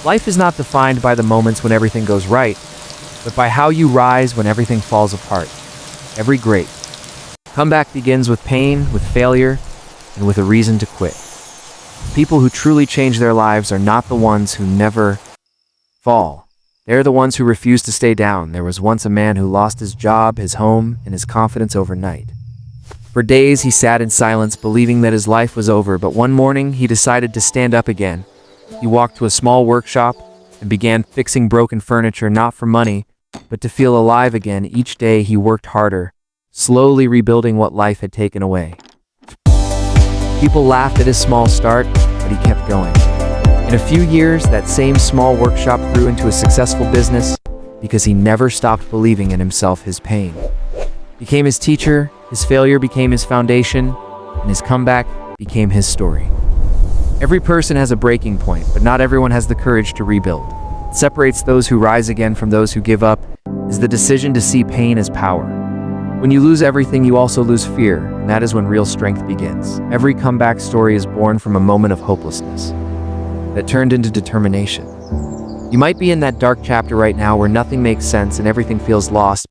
Life is not defined by the moments when everything goes right, but by how you rise when everything falls apart. Every great comeback begins with pain, with failure, and with a reason to quit. People who truly change their lives are not the ones who never fall. They're the ones who refuse to stay down. There was once a man who lost his job, his home, and his confidence overnight. For days, he sat in silence, believing that his life was over, but one morning, he decided to stand up again. He walked to a small workshop and began fixing broken furniture, not for money, but to feel alive again. Each day, he worked harder, slowly rebuilding what life had taken away. People laughed at his small start, but he kept going. In a few years, that same small workshop grew into a successful business because he never stopped believing in himself. His pain became his teacher, his failure became his foundation, and his comeback became his story. Every person has a breaking point, but not everyone has the courage to rebuild. What separates those who rise again from those who give up is the decision to see pain as power. When you lose everything, you also lose fear, and that is when real strength begins. Every comeback story is born from a moment of hopelessness that turned into determination. You might be in that dark chapter right now where nothing makes sense and everything feels lost,